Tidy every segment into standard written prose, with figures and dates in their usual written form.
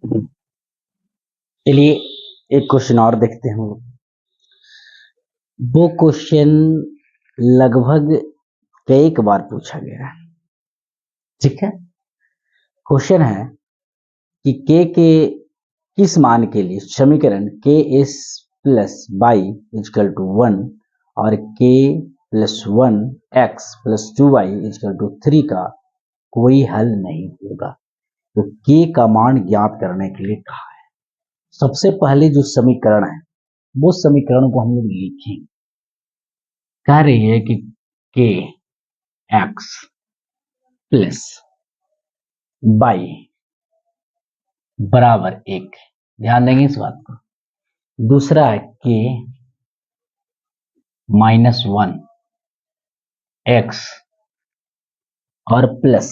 चलिए एक क्वेश्चन और देखते हैं। वो क्वेश्चन लगभग कई बार पूछा गया है। ठीक है, क्वेश्चन है कि के किस मान के लिए समीकरण के X plus Y equal to 1 और K plus 1 X plus 2 Y equal to 3 का कोई हल नहीं होगा। तो के का मान ज्ञात करने के लिए कहा है। सबसे पहले जो समीकरण है वो समीकरण को हम लोग लिखेंगे। कह रही है कि के एक्स प्लस वाई बराबर 1, ध्यान देंगे इस बात को। दूसरा है के माइनस 1 एक्स और प्लस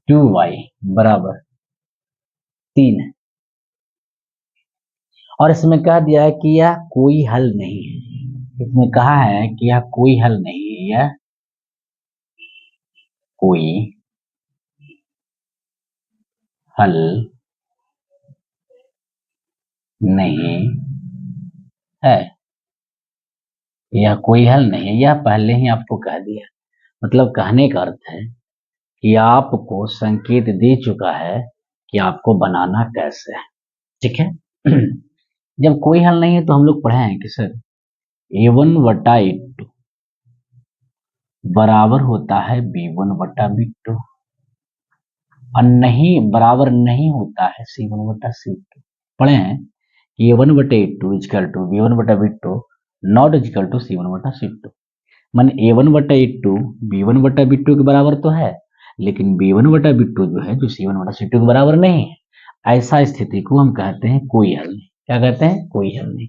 2y बराबर 3 है। और इसमें कह दिया है कि यह कोई हल नहीं है। इसमें कहा है कि यह कोई हल नहीं है, यह कोई हल नहीं है, यह कोई हल नहीं है। यह पहले ही आपको कह दिया। मतलब कहने का अर्थ है कि आपको संकेत दे चुका है कि आपको बनाना कैसे है। ठीक है। जब कोई हल नहीं है तो हम लोग पढ़े हैं कि सर a1/a2 बराबर होता है b1/b2 और नहीं बराबर नहीं होता है c1/c2। पढ़े हैं कि a1/a2 equal to b1/b2 not equal to c1/c2। मान a1/a2 b1/b2 के बराबर तो है, लेकिन b1/b2 जो है जो c1/c2 के बराबर नहीं है। ऐसा स्थिति को हम कहते हैं कोई हल नहीं। क्या कहते हैं? कोई हल नहीं।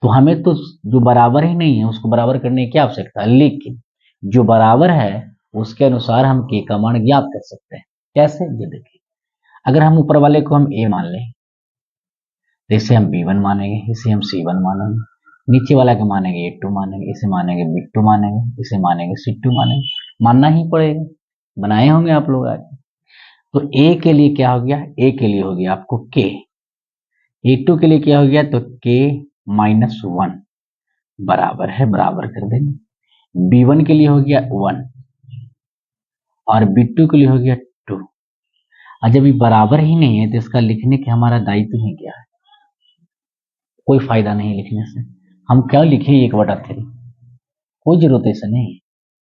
तो हमें तो जो बराबर ही नहीं है उसको बराबर करने की क्या आवश्यकता है, लेकिन जो बराबर है उसके अनुसार हम के का मान ज्ञात कर सकते हैं। कैसे? ये देखिए, अगर हम ऊपर वाले को हम ए मान लें तो इसे हम b1 मानेंगे, इसे हम c1 मानेंगे, नीचे वाला के मानेंगे a2 मानेंगे, इसे मानेंगे b2 मानेंगे, इसे मानेंगे c2 मानेंगे। मानना ही पड़ेगा, बनाए होंगे आप लोग आज। तो a के लिए क्या हो गया? a के लिए हो गया आपको k। a2 के लिए क्या हो गया? तो k माइनस 1 बराबर है, बराबर कर देंगे। b1 के लिए हो गया 1 और b2 के लिए हो गया 2। और जब ये बराबर ही नहीं है तो इसका लिखने के हमारा दायित्व ही क्या है? कोई फायदा नहीं लिखने से। हम क्या लिखें? 1/3। कोई जरूरत ऐसा नहीं है,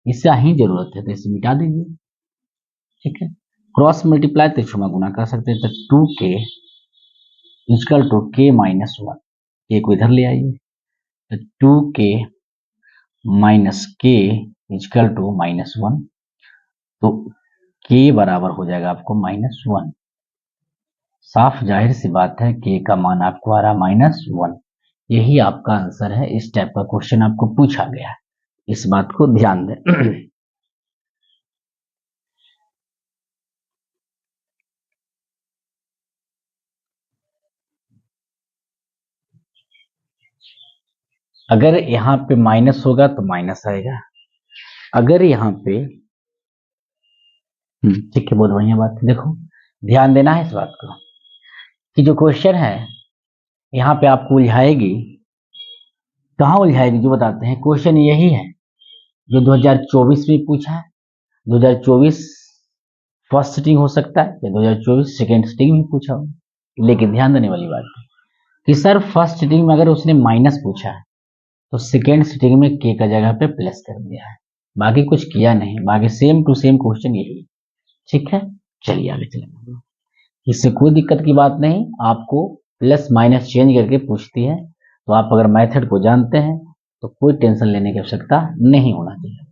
इससे ही जरूरत है तो इसे मिटा दीजिए। ठीक है, क्रॉस मल्टीप्लाई तो क्षमा गुना कर सकते हैं। तो 2k is equal to k minus 1, के को इधर ले आइए। तो 2k minus k equal to minus 1। तो k बराबर हो जाएगा आपको माइनस 1। साफ जाहिर सी बात है k का मान आपको आ रहा माइनस 1। यही आपका आंसर है। इस टाइप का क्वेश्चन आपको पूछा गया है, इस बात को ध्यान दें। अगर यहाँ पे माइनस होगा तो माइनस आएगा, अगर यहाँ पे ठीक है, बहुत बढ़िया बात है। देखो ध्यान देना है इस बात को कि जो क्वेश्चन है यहाँ पे आपको उलझाएगी। कहाँ उलझाएगी जो बताते हैं। क्वेश्चन यही है जो 2024 में पूछा है। 2024 फर्स्ट सिटिंग हो सकता है या 2024 सेकेंड सिटिंग में पूछा हो, लेकिन ध्यान देने वाली बात है कि सर फर्स्ट सिटिंग में अगर उसने माइनस पूछा है तो सेकेंड सिटिंग में के का जगह पे प्लस कर दिया है, बाकी कुछ किया नहीं। बाकी सेम टू सेम क्वेश्चन यही। ठीक है, चलिए आगे चलेंगे। इससे कोई दिक्कत की बात नहीं, आपको प्लस माइनस चेंज करके पूछती है। तो आप अगर मेथड को जानते हैं तो कोई टेंशन लेने की आवश्यकता नहीं होना चाहिए।